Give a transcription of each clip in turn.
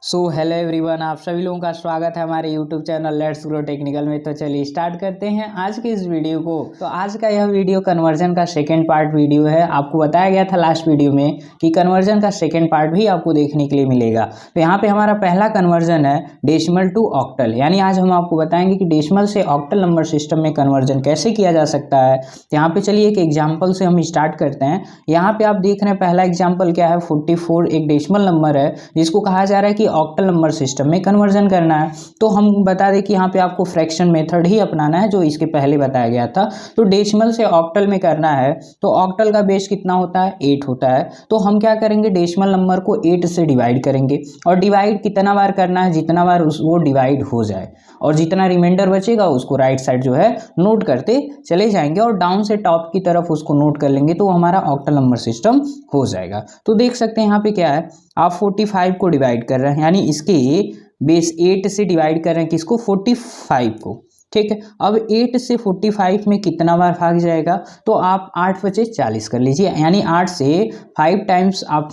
Hello everyone, आप सभी लोगों का स्वागत है हमारे YouTube channel let's grow technical में। तो चलिए स्टार्ट करते हैं आज के इस वीडियो को। तो आज का यह वीडियो कन्वर्जन का सेकेंड पार्ट वीडियो है। आपको बताया गया था लास्ट वीडियो में कि कन्वर्जन का सेकेंड पार्ट भी आपको देखने के लिए मिलेगा। तो यहाँ पे हमारा पहला कन्वर्जन है डेसिमल टू ऑक्टल, यानी आज हम आपको बताएंगे कि डेसिमल से ऑक्टल नंबर सिस्टम में कन्वर्जन कैसे किया जा सकता है। तो यहाँ पे चलिए एक एग्जाम्पल से हम स्टार्ट करते हैं। यहाँ पे आप देख रहे हैं पहला एग्जाम्पल क्या है, 44 एक डेसिमल नंबर है जिसको कहा जा रहा है कि ऑक्टल नंबर सिस्टम में कन्वर्जन करना है। तो हम बता दें कि यहाँ पे आपको फ्रैक्शन मेथड ही अपनाना है जो इसके पहले बताया गया था। तो डेसिमल से ऑक्टल में करना है तो ऑक्टल का बेस कितना होता है, 8 होता है। तो हम क्या करेंगे, डेसिमल नंबर को 8 से डिवाइड करेंगे और डिवाइड कितना बार करना है, जितना बार वो डिवाइड हो जाए और जितना रिमाइंडर बचेगा उसको राइट साइड जो है नोट करते चले जाएंगे और डाउन से टॉप की तरफ उसको नोट कर लेंगे तो हमारा ऑक्टल नंबर सिस्टम हो जाएगा। तो देख सकते हैं यहाँ पे क्या है, आप 45 को डिवाइड कर रहे हैं, यानी इसके बेस 8 से डिवाइड कर रहे हैं किसको, 45 को। ठीक है, अब 8 से 45 में कितना बार भाग जाएगा, तो आप 8 बचे 40 कर लीजिए, यानी 8 से 5 टाइम्स आप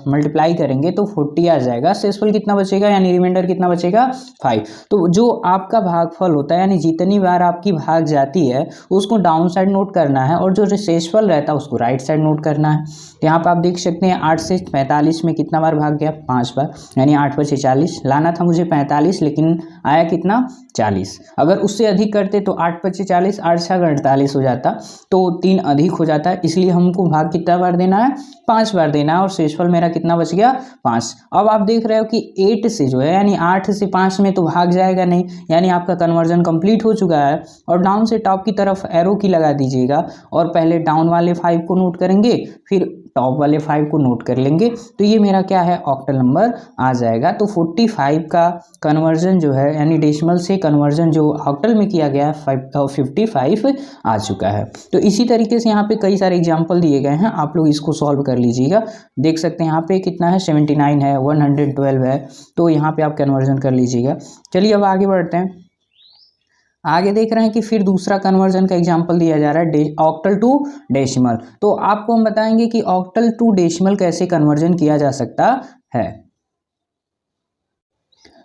मल्टीप्लाई करेंगे तो 40 आ जाएगा। शेषफल कितना बचेगा, यानी रिमाइंडर कितना बचेगा, 5। तो जो आपका भागफल होता है, यानी जितनी बार आपकी भाग जाती है उसको डाउन साइड नोट करना है और जो शेषफल रहता है उसको राइट साइड नोट करना है। यहाँ पर आप देख सकते हैं 8 से 45 में कितना बार भाग गया, 5 बार, यानी 8 बचे 40। लाना था मुझे 45 लेकिन आया कितना, 40। अगर उससे अधिक करते तो 8 बचे 40, 8 6 48 हो जाता, तो 3 अधिक हो जाता है, इसलिए हमको भाग कितना बार देना है, 5 बार देना है और शेषफल मेरा कितना बच गया, 5। अब आप देख रहे हो कि 8 से जो है, यानी 8 से 5 में तो भाग जाएगा नहीं, यानी आपका कन्वर्जन कंप्लीट हो चुका है। और डाउन से टॉप की तरफ एरो की लगा दीजिएगा और पहले डाउन वाले 5 को नोट करेंगे फिर टॉप वाले 5 को नोट कर लेंगे, तो ये मेरा क्या है, ऑक्टल नंबर आ जाएगा। तो 45 का कन्वर्जन जो है, यानी डेसिमल से कन्वर्जन जो ऑक्टल में किया गया है 55 आ चुका है। तो इसी तरीके से यहाँ पे कई सारे एग्जाम्पल दिए गए हैं, आप लोग इसको सॉल्व कर लीजिएगा। देख सकते हैं यहाँ पे कितना है, 79 है, 112 है, तो यहाँ पे आप कन्वर्जन कर लीजिएगा। चलिए अब आगे बढ़ते हैं। आगे देख रहे हैं कि फिर दूसरा कन्वर्जन का एग्जांपल दिया जा रहा है ऑक्टल टू डेसिमल। तो आपको हम बताएंगे कि ऑक्टल टू डेसिमल कैसे कन्वर्जन किया जा सकता है।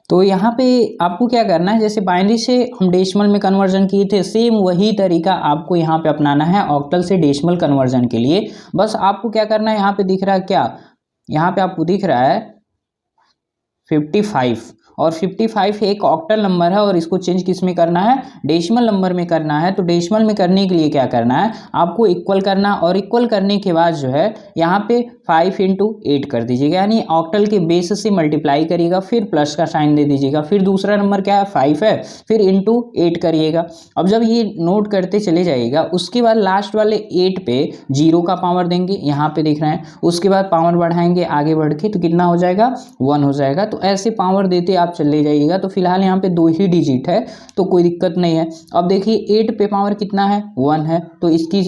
तो यहाँ पे आपको क्या करना है, जैसे बाइनरी से हम डेसिमल में कन्वर्जन किए थे, सेम वही तरीका आपको यहाँ पे अपनाना है ऑक्टल से डेसिमल कन्वर्जन के लिए। बस आपको क्या करना है, यहाँ पे दिख रहा है क्या, यहाँ पे आपको दिख रहा है 55 और 55 एक ऑक्टल नंबर है और इसको चेंज किस में करना है, डेसिमल नंबर में करना है। तो डेसिमल में करने के लिए क्या करना है, आपको इक्वल करना और इक्वल करने के बाद जो है यहाँ पे 5 × 8 कर दीजिएगा, यानी ऑक्टल के बेस से मल्टीप्लाई करिएगा, फिर प्लस का साइन दे दीजिएगा, फिर दूसरा नंबर क्या है 5 है, फिर इंटू 8 करिएगा। अब जब ये नोट करते चले जाइएगा उसके बाद लास्ट वाले 8 पे 0 का पावर देंगे, यहाँ पे देख रहे हैं, उसके बाद पावर बढ़ाएंगे आगे बढ़ के तो कितना हो जाएगा, 1 हो जाएगा। तो ऐसे पावर देते आप चले जाइएगा। तो फिलहाल यहाँ पे 2 ही डिजिट है तो कोई दिक्कत नहीं है। अब देखिए 8 पे पावर कितना है, 1 है, तो इसकी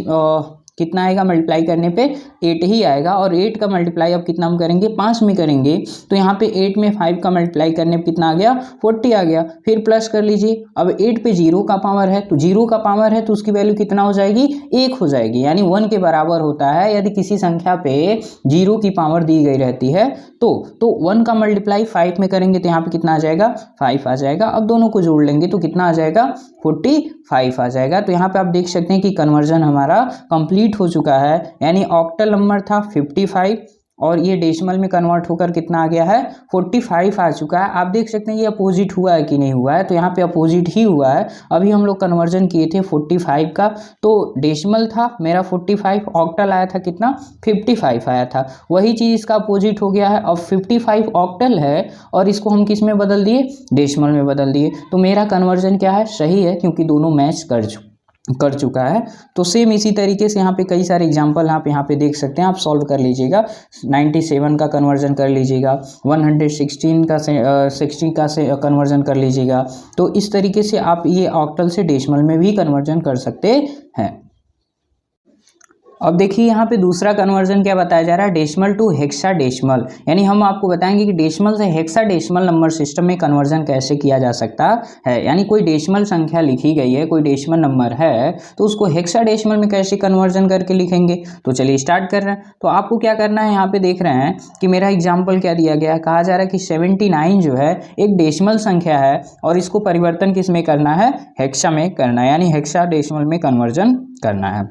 कितना आएगा, मल्टीप्लाई करने पे 8 ही आएगा। और 8 का मल्टीप्लाई अब कितना हम करेंगे, 5 में करेंगे, तो यहाँ पे 8 में 5 का मल्टीप्लाई करने पे कितना आ गया, 40 आ गया। फिर प्लस कर लीजिए, अब 8 पे 0 का पावर है, तो 0 का पावर है तो उसकी वैल्यू कितना हो जाएगी, 1 हो जाएगी, यानी 1 के बराबर होता है यदि किसी संख्या पे 0 की पावर दी गई रहती है। तो 1 का मल्टीप्लाई 5 में करेंगे तो यहाँ पे कितना आ जाएगा, 5 आ जाएगा। अब दोनों को जोड़ लेंगे तो कितना आ जाएगा, 45 आ जाएगा। तो यहाँ पे आप देख सकते हैं कि कन्वर्जन हमारा कंप्लीट हो चुका है, यानी ऑक्टल नंबर था 55 और ये डेसिमल में कन्वर्ट होकर कितना आ गया है, 45 आ चुका है। आप देख सकते हैं ये अपोजिट हुआ है कि नहीं हुआ है, तो यहाँ पे अपोजिट ही हुआ है। अभी हम लोग कन्वर्जन किए थे 45 का, तो डेसिमल था मेरा 45, ऑक्टल आया था कितना, 55 आया था। वही चीज़ इसका अपोजिट हो गया है। अब 55 ऑक्टल है और इसको हम किस में बदल दिए, डेसिमल में बदल दिए। तो मेरा कन्वर्जन क्या है, सही है, क्योंकि दोनों मैच कर चुका है। तो सेम इसी तरीके से यहाँ पे कई सारे एग्जांपल आप यहाँ पे देख सकते हैं, आप सॉल्व कर लीजिएगा। 97 का कन्वर्जन कर लीजिएगा, 116 का 60 का से कन्वर्जन कर लीजिएगा। तो इस तरीके से आप ये ऑक्टल से डेसिमल में भी कन्वर्जन कर सकते हैं। अब देखिए यहाँ पे दूसरा कन्वर्जन क्या बताया जा रहा है, डेसिमल टू हेक्साडेसिमल। यानी हम आपको बताएंगे कि डेसिमल से हेक्साडेसिमल नंबर सिस्टम में कन्वर्जन कैसे किया जा सकता है। यानी कोई डेसिमल संख्या लिखी गई है, कोई डेसिमल नंबर है, तो उसको हेक्साडेसिमल में कैसे कन्वर्जन करके लिखेंगे। तो चलिए स्टार्ट कर रहे हैं। तो आपको क्या करना है, यहाँ पे देख रहे हैं कि मेरा एग्जाम्पल क्या दिया गया है, कहा जा रहा है कि 79 जो है एक डेसिमल संख्या है और इसको परिवर्तन किस में करना है, हेक्सा में करना है, यानी हेक्साडेसिमल में कन्वर्जन करना है।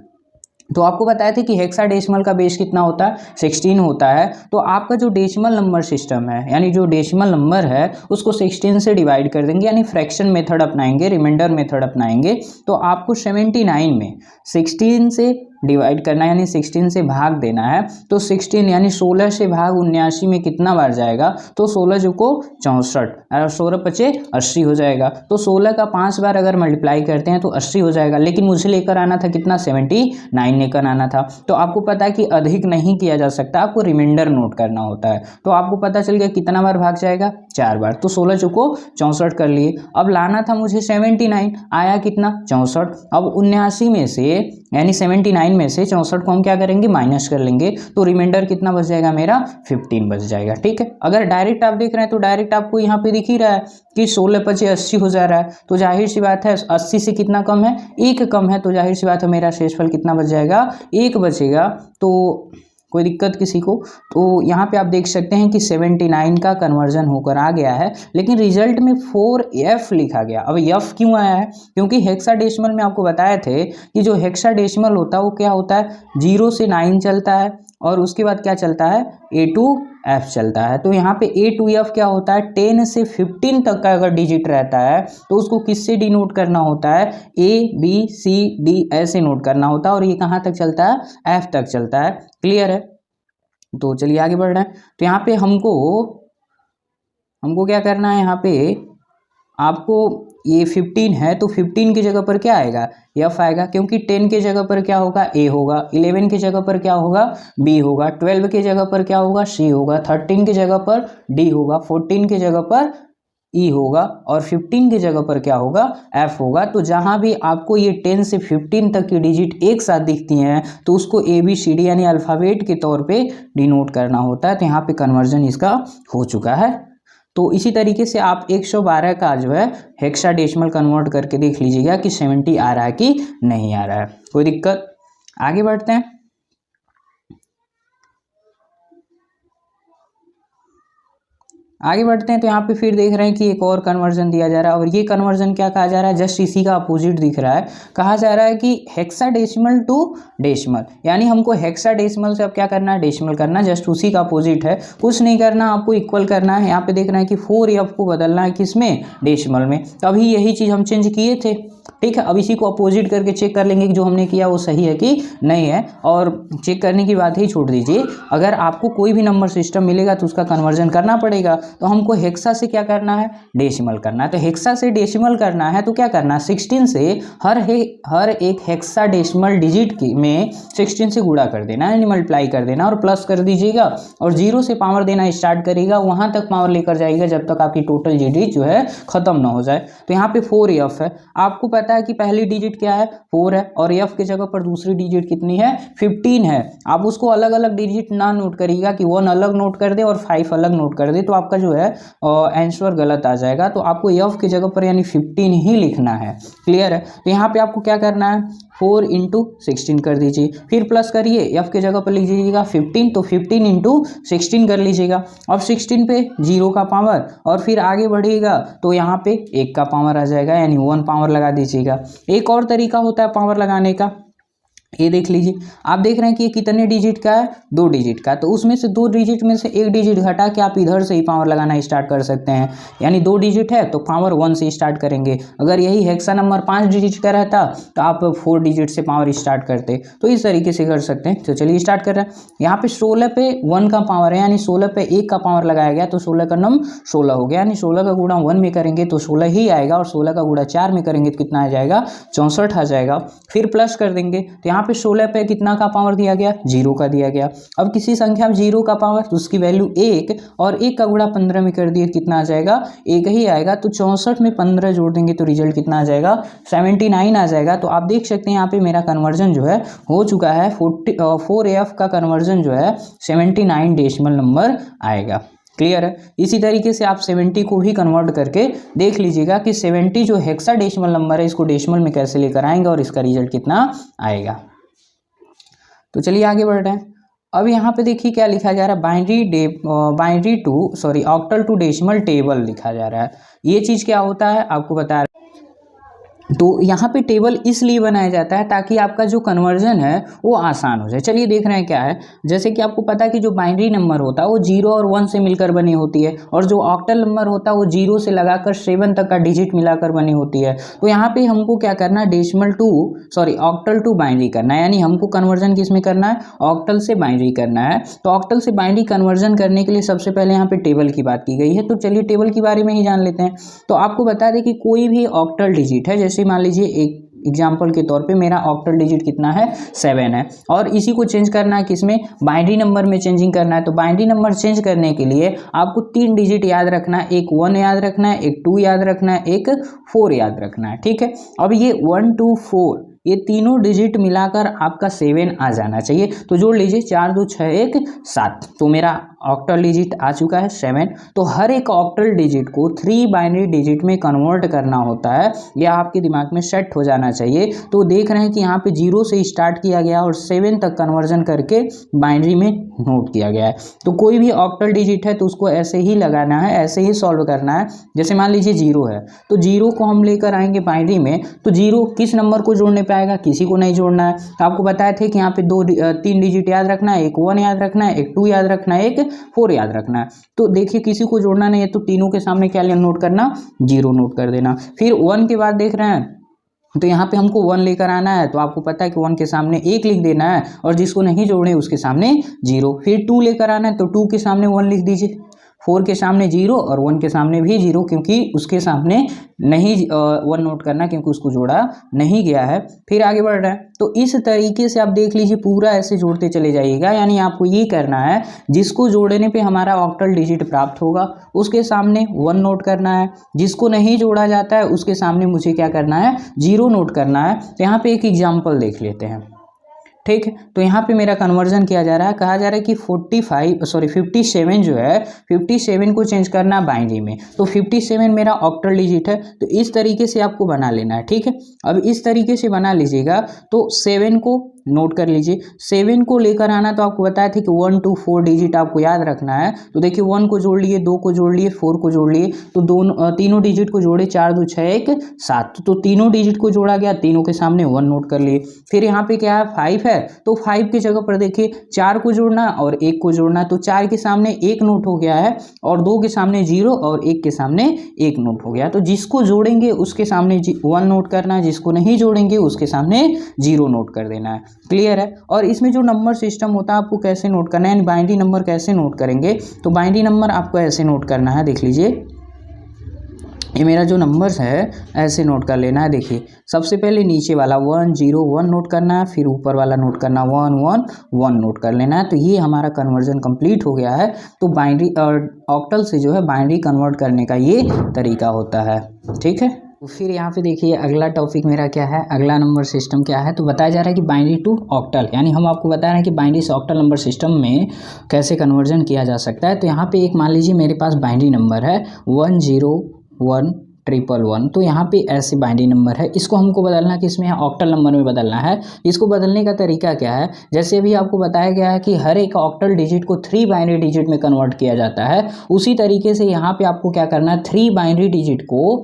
तो आपको बताया था कि हेक्साडेसिमल का बेस कितना होता है, 16 होता है। तो आपका जो डेसिमल नंबर सिस्टम है, यानी जो डेसिमल नंबर है उसको 16 से डिवाइड कर देंगे, यानी फ्रैक्शन मेथड अपनाएंगे, रिमाइंडर मेथड अपनाएंगे। तो आपको 79 में 16 से डिवाइड करना है, यानी 16 से भाग देना है। तो 16 यानी 16 से भाग 79 में कितना बार जाएगा, तो 16 जो को 64 और 16 पचे 80 हो जाएगा। तो 16 का 5 बार अगर मल्टीप्लाई करते हैं तो 80 हो जाएगा, लेकिन मुझे लेकर आना था कितना, 79 लेकर आना था। तो आपको पता है कि अधिक नहीं किया जा सकता, आपको रिमाइंडर नोट करना होता है। तो आपको पता चल गया कितना बार भाग जाएगा, 4 बार। तो 16 चौको 64 कर लिए। अब लाना था मुझे 79, आया कितना, 64। अब 79 में से, यानी 79 में से 64 को हम क्या करेंगे, माइनस कर लेंगे। तो रिमाइंडर कितना बच जाएगा मेरा, 15 बच जाएगा। ठीक है, अगर डायरेक्ट आप देख रहे हैं तो डायरेक्ट आपको यहाँ पे दिख ही रहा है कि 16 पचे 80 हो जा रहा है। तो जाहिर सी बात है 80 से कितना कम है, 1 कम है। तो जाहिर सी बात है मेरा शेषफल कितना बच जाएगा, 1 बचेगा। तो कोई दिक्कत किसी को। तो यहाँ पे आप देख सकते हैं कि 79 का कन्वर्जन होकर आ गया है, लेकिन रिजल्ट में 4F लिखा गया। अब F क्यों आया है, क्योंकि हेक्साडेसिमल में आपको बताए थे कि जो हेक्साडेसिमल होता है वो क्या होता है, 0 से 9 चलता है और उसके बाद क्या चलता है, A to F चलता है। तो यहाँ पे A to F क्या होता है, 10 से 15 तक का अगर डिजिट रहता है तो उसको किससे डिनोट करना होता है, A B C D ऐसे नोट करना होता है। और ये कहाँ तक चलता है, F तक चलता है। क्लियर है। तो चलिए आगे बढ़ रहे हैं। तो यहाँ पे हमको क्या करना है, यहाँ पे आपको ये 15 है तो 15 की जगह पर क्या आएगा, F आएगा, क्योंकि 10 के जगह पर क्या होगा, A होगा, 11 की जगह पर क्या होगा, B होगा, 12 की जगह पर क्या होगा, C होगा, 13 की जगह पर D होगा, 14 की जगह पर E होगा और 15 की जगह पर क्या होगा, F होगा। तो जहां भी आपको ये 10 से 15 तक की डिजिट एक साथ दिखती हैं तो उसको ABCD यानी अल्फ़ाबेट के तौर पे डिनोट करना होता है। तो यहाँ पे कन्वर्जन इसका हो चुका है। तो इसी तरीके से आप 112 का जो है हेक्साडेसिमल कन्वर्ट करके देख लीजिएगा कि 70 आ रहा है कि नहीं आ रहा है। कोई दिक्कत। आगे बढ़ते हैं। तो यहाँ पे फिर देख रहे हैं कि एक और कन्वर्जन दिया जा रहा है और ये कन्वर्जन क्या कहा जा रहा है, जस्ट इसी का अपोजिट दिख रहा है। कहा जा रहा है कि हेक्साडेसिमल टू डेसिमल, यानी हमको हेक्साडेसिमल से अब क्या करना है, डेसिमल करना, जस्ट उसी का अपोजिट है, कुछ नहीं करना, आपको इक्वल करना है। यहाँ पे देख रहे हैं कि 4F को बदलना है किसमें, डेसिमल में। तभी यही चीज़ हम चेंज किए थे। ठीक है, अब इसी को अपोजिट करके चेक कर लेंगे कि जो हमने किया वो सही है कि नहीं है। और चेक करने की बात ही छोड़ दीजिए, अगर आपको कोई भी नंबर सिस्टम मिलेगा तो उसका कन्वर्जन करना पड़ेगा। तो हमको हेक्सा से क्या करना है, डेसिमल करना है। तो हेक्सा से डेसिमल करना है तो क्या करना है, 16 से हर एक हेक्साडेसिमल डिजिट की में 16 से गुणा कर देना, यानी मल्टीप्लाई कर देना और प्लस कर दीजिएगा और 0 से पावर देना स्टार्ट करेगा, वहां तक पावर लेकर जाएगा जब तक आपकी टोटल डिजिट जो है खत्म ना हो जाए। तो यहाँ पे 4F है। आपको पता है कि पहली डिजिट क्या है, 4 है और F के जगह पर दूसरी डिजिट कितनी है, 15 है। आप उसको अलग अलग डिजिट ना नोट करिएगा कि 1 अलग नोट कर दे और 5 अलग नोट कर दे, तो आपका जो है आंसर गलत आ जाएगा। तो आपको F की जगह पर यानी 15 ही लिखना है। क्लियर है। तो यहाँ पे आपको क्या करना है, 4 × 16 कर दीजिए, फिर प्लस करिए, F के जगह पर लिख दीजिएगा 15, तो 15 × 16 कर लीजिएगा। अब 16 पे 0 का पावर और फिर आगे बढ़िएगा तो यहाँ पे 1 का पावर आ जाएगा, यानी 1 पावर लगा दीजिएगा। एक और तरीका होता है पावर लगाने का, ये देख लीजिए। आप देख रहे हैं कि ये कितने डिजिट का है, 2 डिजिट का। तो उसमें से 2 डिजिट में से 1 डिजिट घटा के आप इधर से ही पावर लगाना स्टार्ट कर सकते हैं। यानी 2 डिजिट है तो पावर 1 से स्टार्ट करेंगे। अगर यही हेक्सा नंबर 5 डिजिट का रहता तो आप 4 डिजिट से पावर स्टार्ट करते। तो इस तरीके से कर सकते हैं। तो चलिए स्टार्ट कर रहे हैं। यहाँ पे 16 पे 1 का पावर है, यानी 16 पे 1 का पावर लगाया गया तो 16 का नम 16 हो गया, यानी 16 का गुणा 1 में करेंगे तो 16 ही आएगा और 16 का गुणा 4 में करेंगे तो कितना आ जाएगा, 64 आ जाएगा। फिर प्लस कर देंगे तो यहाँ यहाँ पे 16 पे कितना का पावर दिया गया, 0 का दिया गया। अब किसी संख्या में 0 का पावर तो उसकी वैल्यू 1 और 1 का गुणा 15 में कर दिए कितना आ जाएगा, 1 ही आएगा। तो 64 में 15 जोड़ देंगे तो रिजल्ट कितना आ जाएगा, 79 आ जाएगा। तो आप देख सकते हैं यहाँ पे मेरा कन्वर्जन जो है हो चुका है। 4AF का कन्वर्जन जो है 79 डेसिमल नंबर आएगा। क्लियर है। इसी तरीके से आप 70 को भी कन्वर्ट करके देख लीजिएगा कि 70 जो हेक्साडेसिमल नंबर है इसको डेसिमल में कैसे लेकर आएंगे और इसका रिजल्ट कितना आएगा। तो चलिए आगे बढ़ रहे हैं। अब यहाँ पे देखिए क्या लिखा जा रहा है, ऑक्टल टू डेसिमल टेबल लिखा जा रहा है। ये चीज़ क्या होता है आपको बता रहा है। तो यहाँ पे टेबल इसलिए बनाया जाता है ताकि आपका जो कन्वर्जन है वो आसान हो जाए। चलिए देख रहे हैं क्या है, जैसे कि आपको पता है कि जो बाइनरी नंबर होता है वो 0 और 1 से मिलकर बनी होती है, और जो ऑक्टल नंबर होता है वो 0 से लगाकर 7 तक का डिजिट मिलाकर बनी होती है। तो यहाँ पे हमको क्या करना है, ऑक्टल टू बाइनरी करना है, यानी हमको कन्वर्जन किस में करना है, ऑक्टल से बाइनरी करना है। तो ऑक्टल से बाइनरी कन्वर्जन करने के लिए सबसे पहले यहाँ पे टेबल की बात की गई है। तो चलिए टेबल के बारे में ही जान लेते हैं। तो आपको बता दें कि कोई भी ऑक्टल डिजिट है, जैसे मान लीजिए एक एग्जाम्पल के तौर पे मेरा ऑक्टल डिजिट कितना है, 7 है, और इसी को चेंज करना है किसमें, बाइनरी नंबर में चेंजिंग करना है। तो बाइनरी नंबर चेंज करने के लिए आपको 3 डिजिट याद रखना है, एक 1 याद रखना है, एक 2 याद रखना है, एक 4 याद रखना है। ठीक है। अब ये 1 2 4 ये तीनों डिजिट मिलाकर आपका 7 आ जाना चाहिए। तो जोड़ लीजिए 4 2 6 1 7। तो मेरा ऑक्टल डिजिट आ चुका है 7। तो हर एक ऑक्टल डिजिट को 3 बाइनरी डिजिट में कन्वर्ट करना होता है, यह आपके दिमाग में सेट हो जाना चाहिए। तो देख रहे हैं कि यहाँ पे 0 से स्टार्ट किया गया और 7 तक कन्वर्जन करके बाइनरी में नोट किया गया है। तो कोई भी ऑक्टल डिजिट है तो उसको ऐसे ही लगाना है, ऐसे ही सॉल्व करना है। जैसे मान लीजिए 0 है तो 0 को हम लेकर आएंगे बाइनरी में, तो 0 किस नंबर को जोड़ने पे आएगा, किसी को नहीं जोड़ना है। तो आपको बताए थे कि यहाँ पे 3 डिजिट याद रखना है, एक 1 याद रखना है, एक 2 याद रखना है, एक 4 याद रखना है। तो देखिए किसी को जोड़ना नहीं है तो तीनों के सामने क्या नोट करना, 0 नोट कर देना। फिर 1 के बाद देख रहे हैं तो यहाँ पे हमको 1 लेकर आना है। तो आपको पता है कि 1 के सामने 1 लिख देना है और जिसको नहीं जोड़े उसके सामने 0। फिर 2 लेकर आना है तो 2 के सामने 1 लिख दीजिए, 4 के सामने 0 और 1 के सामने भी 0, क्योंकि उसके सामने नहीं 1 नोट करना क्योंकि उसको जोड़ा नहीं गया है। फिर आगे बढ़ रहा है। तो इस तरीके से आप देख लीजिए पूरा ऐसे जोड़ते चले जाइएगा। यानी आपको ये करना है जिसको जोड़ने पे हमारा ऑक्टल डिजिट प्राप्त होगा उसके सामने 1 नोट करना है, जिसको नहीं जोड़ा जाता है उसके सामने मुझे क्या करना है, 0 नोट करना है। तो यहाँ पे एक एग्जाम्पल देख लेते हैं। ठीक है। तो यहाँ पे मेरा कन्वर्जन किया जा रहा है, कहा जा रहा है कि 57 जो है 57 को चेंज करना है बाइनरी में। तो 57 मेरा ऑक्टल डिजिट है। तो इस तरीके से आपको बना लेना है। ठीक है। अब इस तरीके से बना लीजिएगा। तो 7 को नोट कर लीजिए, 7 को लेकर आना। तो आपको बताया था कि 1 2 4 डिजिट आपको याद रखना है। तो देखिए 1 को जोड़ लिए, 2 को जोड़ लिए, 4 को जोड़ लिए। तो तीनों डिजिट को जोड़े, 4 2 6 1 7। तो तीनों डिजिट को जोड़ा गया, तीनों के सामने 1 नोट कर लिए। फिर यहाँ पे क्या है, 5 है। तो 5 की जगह पर देखिए 4 को जोड़ना और 1 को जोड़ना। तो 4 के सामने 1 नोट हो गया है और 2 के सामने 0 और 1 के सामने 1 नोट हो गया। तो जिसको जोड़ेंगे उसके सामने 1 नोट करना है, जिसको नहीं जोड़ेंगे उसके सामने 0 नोट कर देना है। क्लियर है। और इसमें जो नंबर सिस्टम होता है आपको कैसे नोट करना है, यानी बाइनरी नंबर कैसे नोट करेंगे। तो बाइनरी नंबर आपको ऐसे नोट करना है, देख लीजिए ये मेरा जो नंबर्स है ऐसे नोट कर लेना है। देखिए सबसे पहले नीचे वाला 1 0 1 नोट करना है, फिर ऊपर वाला नोट करना 1 1 1 नोट कर लेना है। तो ये हमारा कन्वर्जन कंप्लीट हो गया है। तो बाइनरी और ऑक्टल से जो है बाइनरी कन्वर्ट करने का ये तरीका होता है। ठीक है। तो फिर यहाँ पे देखिए अगला टॉपिक मेरा क्या है, अगला नंबर सिस्टम क्या है। तो बताया जा रहा है कि बाइनरी टू ऑक्टल, यानी हम आपको बता रहे हैं कि बाइनरी से ऑक्टल नंबर सिस्टम में कैसे कन्वर्जन किया जा सकता है। तो यहाँ पे एक मान लीजिए मेरे पास बाइनरी नंबर है 1 0 1 1 1 1। तो यहाँ पे ऐसे बाइनरी नंबर है, इसको हमको बदलना है कि इसमें ऑक्टल नंबर में बदलना है। इसको बदलने का तरीका क्या है, जैसे अभी आपको बताया गया है कि हर एक ऑक्टल डिजिट को 3 बाइनरी डिजिट में कन्वर्ट किया जाता है, उसी तरीके से यहाँ पे आपको क्या करना है, 3 बाइनरी डिजिट को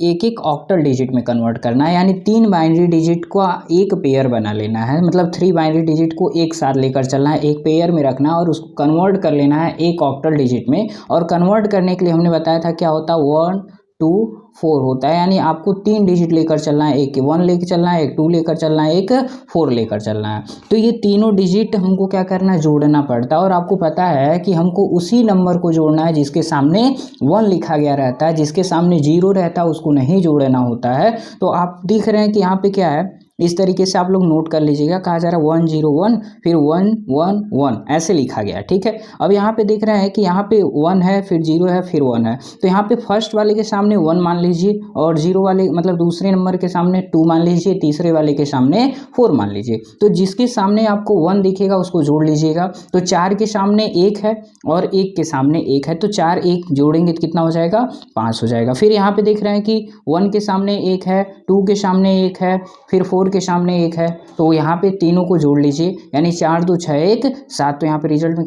एक एक ऑक्टल डिजिट में कन्वर्ट करना है। यानी 3 बाइनरी डिजिट का एक पेयर बना लेना है, मतलब 3 बाइनरी डिजिट को एक साथ लेकर चलना है, एक पेयर में रखना है और उसको कन्वर्ट कर लेना है एक ऑक्टल डिजिट में। और कन्वर्ट करने के लिए हमने बताया था क्या होता है, 1 2 4 होता है। यानी आपको 3 डिजिट लेकर चलना है, एक 1 लेकर चलना है, एक 2 लेकर चलना है, एक 4 लेकर चलना है। तो ये तीनों डिजिट हमको क्या करना है, जोड़ना पड़ता है। और आपको पता है कि हमको उसी नंबर को जोड़ना है जिसके सामने 1 लिखा गया रहता है, जिसके सामने 0 रहता है उसको नहीं जोड़ना होता है। तो आप देख रहे हैं कि यहाँ पे क्या है, इस तरीके से आप लोग नोट कर लीजिएगा। कहा जा रहा है 101 फिर 111 ऐसे लिखा गया, ठीक है। अब यहाँ पे देख रहे हैं कि यहाँ पे 1 है फिर 0 है फिर 1 है, तो यहाँ पे फर्स्ट वाले के सामने 1 मान लीजिए और 0 वाले मतलब दूसरे नंबर के सामने 2 मान लीजिए, तीसरे वाले के सामने 4 मान लीजिए। तो जिसके सामने आपको 1 दिखेगा उसको जोड़ लीजिएगा। तो 4 के सामने 1 है और 1 के सामने 1 है, तो 4 1 जोड़ेंगे तो कितना हो जाएगा, 5 हो जाएगा। फिर यहाँ पे देख रहे हैं कि 1 के सामने 1 है, 2 के सामने 1 है, फिर 4 के सामने 1 है, तो यहाँ पे तीनों को जोड़ लीजिए, यानी 4 2 6 1 7। तो यहाँ पे रिजल्ट में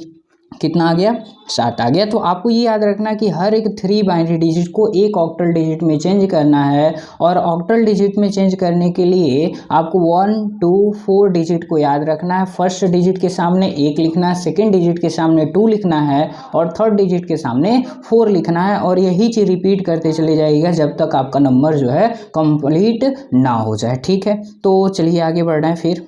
कितना आ गया, 7 आ गया। तो आपको ये याद रखना कि हर एक 3 बाइनरी डिजिट को एक ऑक्टल डिजिट में चेंज करना है, और ऑक्टल डिजिट में चेंज करने के लिए आपको 1 2 4 डिजिट को याद रखना है। फर्स्ट डिजिट के सामने 1 लिखना है, सेकेंड डिजिट के सामने 2 लिखना है और थर्ड डिजिट के सामने 4 लिखना है, और यही चीज़ रिपीट करते चले जाइएगा जब तक आपका नंबर जो है कंप्लीट ना हो जाए, ठीक है। तो चलिए आगे बढ़ रहे हैं। फिर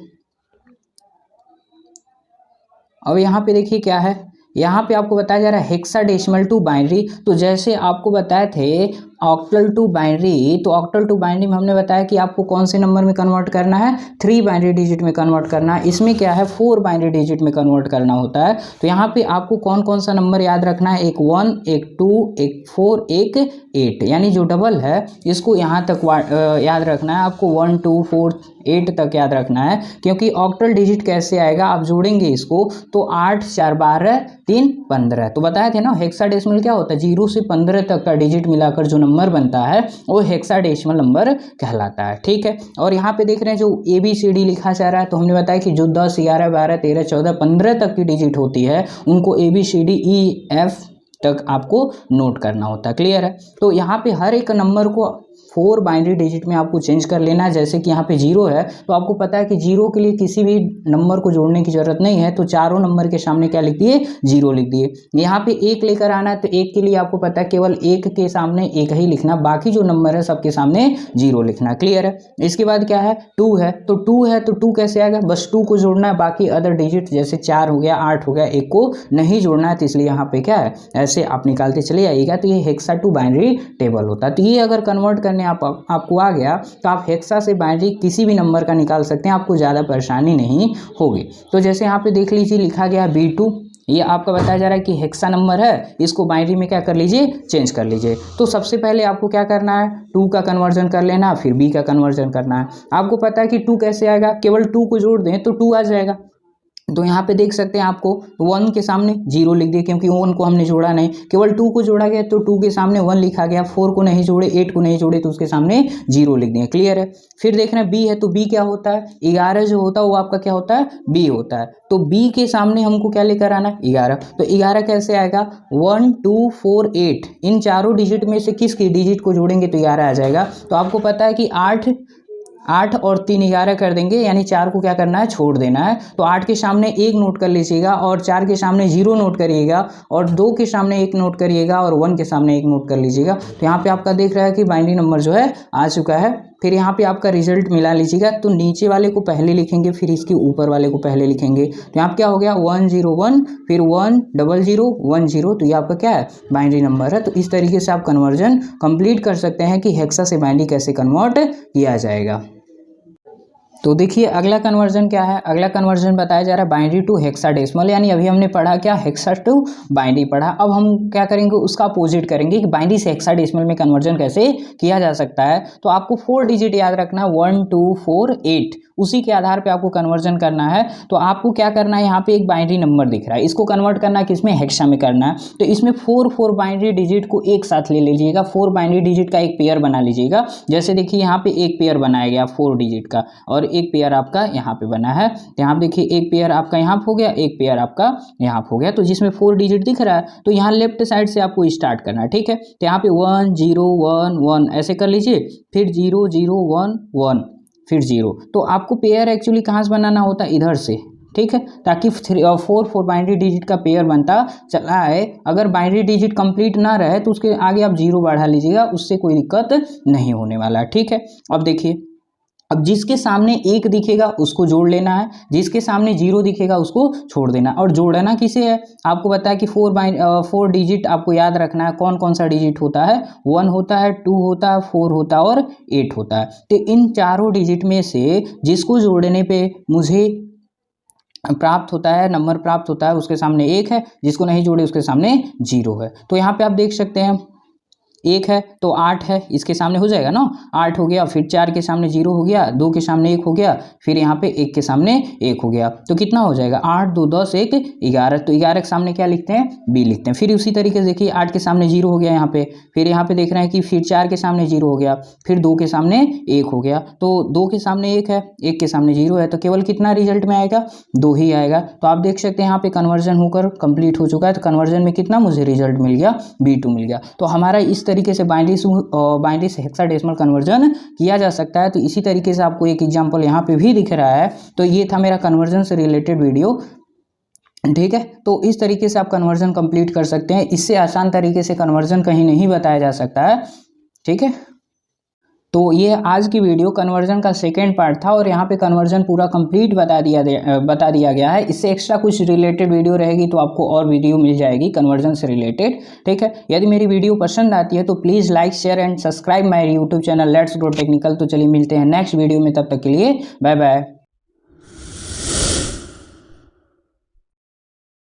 अब यहाँ पे देखिए क्या है, यहाँ पे आपको बताया जा रहा है हेक्साडेसिमल टू बाइनरी। तो जैसे आपको बताए थे ऑक्टल टू बाइनरी, तो ऑक्टल टू बाइनरी में हमने बताया कि आपको कौन से नंबर में कन्वर्ट करना है, 3 बाइनरी डिजिट में कन्वर्ट करना है। इसमें क्या है 4 बाइनरी डिजिट में कन्वर्ट करना होता है। तो यहाँ पे आपको कौन कौन सा नंबर याद रखना है, एक 1 एक 2 एक 4 एक 8, यानी जो डबल है इसको यहाँ तक याद रखना है आपको, 1 2 4 8 तक याद रखना है। क्योंकि ऑक्टल डिजिट कैसे आएगा, आप जोड़ेंगे इसको तो 8 4 12 3 15। तो बताए थे ना हेक्साडेसिमल क्या होता है, 0 से 15 तक का डिजिट मिलाकर जो नंबर बनता है वो हेक्साडेसिमल नंबर कहलाता है, ठीक है। और यहाँ पे देख रहे हैं जो ABCD लिखा जा रहा है, तो हमने बताया कि जो 10 11 12 13 14 15 तक की डिजिट होती है उनको ABCDEF तक आपको नोट करना होता है, क्लियर है। तो यहाँ पे हर एक नंबर को 4 बाइनरी डिजिट में आपको चेंज कर लेना है। जैसे कि यहाँ पे 0 है, तो आपको पता है कि 0 के लिए किसी भी नंबर को जोड़ने की जरूरत नहीं है, तो चारों नंबर के सामने क्या लिख दिए, 0 लिख दिए। यहाँ पे 1 लेकर आना है, तो 1 के लिए आपको पता है केवल 1 के सामने 1 ही लिखना, बाकी जो नंबर है सबके सामने 0 लिखना, क्लियर है। इसके बाद क्या है 2 है, तो 2 है तो 2 कैसे आएगा, बस 2 को जोड़ना है, बाकी अदर डिजिट जैसे 4 हो गया 8 हो गया 1 को नहीं जोड़ना है, तो इसलिए यहाँ पे क्या है ऐसे आप निकालते चले आइएगा। तो ये हेक्सा टू बाइनरी टेबल होता है। तो ये अगर कन्वर्ट करने आपको आ गया तो आप हेक्सा से बाइनरी किसी भी नंबर का निकाल सकते हैं, आपको ज़्यादा परेशानी नहीं होगी। तो जैसे यहाँ पे देख लीजिए लिखा गया B2, ये आपका बताया जा रहा है कि हेक्सा नंबर है, इसको बाइनरी में क्या कर लीजिए, चेंज कर लीजिए। तो सबसे पहले आपको क्या करना है, 2 का कन्वर्जन कर लेना, फिर B का कन्वर्जन करना है। आपको पता है कि 2 कैसे आएगा, केवल 2 को जोड़ दें तो 2 आ जाएगा। तो यहाँ पे देख सकते हैं आपको 1 के सामने 0 लिख दिए, क्योंकि 1 को हमने जोड़ा नहीं, केवल 2 को जोड़ा गया तो 2 के सामने 1 लिखा गया, 4 को नहीं जोड़े 8 को नहीं जोड़े तो उसके सामने 0 लिख दिए, क्लियर है। फिर देख रहे हैं B है, तो B क्या होता है, 11 जो होता है वो आपका क्या होता है, B होता है। तो B के सामने हमको क्या लेकर आना है, 11। तो 11 कैसे आएगा, 1 2 4 8, इन चारों डिजिट में से किसकी डिजिट को जोड़ेंगे तो 11 आ जाएगा। तो आपको पता है कि 8 और 3 11 कर देंगे, यानी 4 को क्या करना है, छोड़ देना है। तो 8 के सामने 1 नोट कर लीजिएगा, और 4 के सामने 0 नोट करिएगा, और 2 के सामने 1 नोट करिएगा, और 1 के सामने 1 नोट कर लीजिएगा। तो यहाँ पे आपका देख रहा है कि बाइनरी नंबर जो है आ चुका है। फिर यहाँ पे आपका रिजल्ट मिला लीजिएगा, तो नीचे वाले को पहले लिखेंगे, फिर इसके ऊपर वाले को पहले लिखेंगे। तो यहाँ पे क्या हो गया 101 फिर 1 00 1 0, तो ये आपका क्या है, बाइनरी नंबर है। तो इस तरीके से आप कन्वर्जन कंप्लीट कर सकते हैं कि हेक्सा से बाइनरी कैसे कन्वर्ट किया जाएगा। तो देखिए अगला कन्वर्जन क्या है, अगला कन्वर्जन बताया जा रहा है बाइनरी टू हेक्साडेसिमल, यानी अभी हमने पढ़ा क्या, हेक्सा टू बाइनरी पढ़ा। अब हम क्या करेंगे, उसका अपोजिट करेंगे कि बाइनरी से हेक्साडेसिमल में कन्वर्जन कैसे किया जा सकता है। तो आपको 4 डिजिट याद रखना है, 1 2 4 8, उसी के आधार पे आपको कन्वर्जन करना है। तो आपको क्या करना है, यहाँ पे एक बाइनरी नंबर दिख रहा है, इसको कन्वर्ट करना है किसमें, हेक्सा में करना है। तो इसमें 4 बाइनरी डिजिट को एक साथ ले लीजिएगा, 4 बाइनरी डिजिट का एक पेयर बना लीजिएगा। जैसे देखिए यहाँ पे एक पेयर बनाया गया 4 डिजिट का, और एक पेयर आपका यहाँ पे बना है। तो यहाँ देखिए एक पेयर आपका यहाँ हो गया, एक पेयर आपका यहाँ हो गया। तो जिसमें 4 डिजिट दिख रहा है, तो यहाँ लेफ्ट साइड से आपको स्टार्ट करना है, ठीक है। तो यहाँ पे 1 0 1 1 ऐसे कर लीजिए, फिर 0 0 1 1 फिर 0। तो आपको पेयर एक्चुअली कहाँ से बनाना होता है, इधर से, ठीक है, ताकि 4 बाइनरी डिजिट का पेयर बनता चला है। अगर बाइनरी डिजिट कंप्लीट ना रहे तो उसके आगे आप 0 बढ़ा लीजिएगा, उससे कोई दिक्कत नहीं होने वाला है, ठीक है। अब देखिए अब जिसके सामने 1 दिखेगा उसको जोड़ लेना है, जिसके सामने 0 दिखेगा उसको छोड़ देना। और जोड़ना किसे है, आपको पता है कि 4 डिजिट आपको याद रखना है। कौन कौन सा डिजिट होता है, 1 होता है, 2 होता है, 4 होता है और 8 होता है। तो इन चारों डिजिट में से जिसको जोड़ने पे मुझे प्राप्त होता है, नंबर प्राप्त होता है, उसके सामने 1 है, जिसको नहीं जोड़े उसके सामने 0 है। तो यहाँ पे आप देख सकते हैं 1 है तो 8 है, इसके सामने हो जाएगा ना, 8 हो गया, फिर 4 के सामने 0 हो गया, 2 के सामने 1 हो गया, फिर यहाँ पे 1 के सामने 1 हो गया। तो कितना हो जाएगा, 8 2 10 1 11। तो 11 के सामने क्या लिखते हैं, बी लिखते हैं। फिर उसी तरीके से देखिए 8 के सामने 0 हो गया यहाँ पे, फिर यहाँ पे देख रहे हैं कि फिर 4 के सामने 0 हो गया, फिर 2 के सामने 1 हो गया। तो 2 के सामने 1 है, 1 के सामने 0 है, तो केवल कितना रिजल्ट में आएगा, 2 ही आएगा। तो आप देख सकते हैं यहाँ पे कन्वर्जन होकर कंप्लीट हो चुका है। तो कन्वर्जन में कितना मुझे रिजल्ट मिल गया, B2 मिल गया। तो हमारा इस तरीके से बाइनरी से हेक्साडेसिमल कन्वर्जन किया जा सकता है। तो इसी तरीके से आपको एक एग्जांपल यहाँ पे भी दिख रहा है। तो ये था मेरा कन्वर्जन से रिलेटेड वीडियो, ठीक है। तो इस तरीके से आप कन्वर्जन कंप्लीट कर सकते हैं। इससे आसान तरीके से कन्वर्जन कहीं नहीं बताया जा सकता है, ठीक है। तो ये आज की वीडियो कन्वर्जन का सेकेंड पार्ट था और यहाँ पे कन्वर्जन पूरा कंप्लीट बता दिया गया है। इससे एक्स्ट्रा कुछ रिलेटेड वीडियो रहेगी तो आपको और वीडियो मिल जाएगी कन्वर्जन से रिलेटेड, ठीक है। यदि मेरी वीडियो पसंद आती है तो please like share and subscribe my YouTube channel let's grow technical. तो चलिए मिलते हैं नेक्स्ट वीडियो में, तब तक के लिए बाय बाय।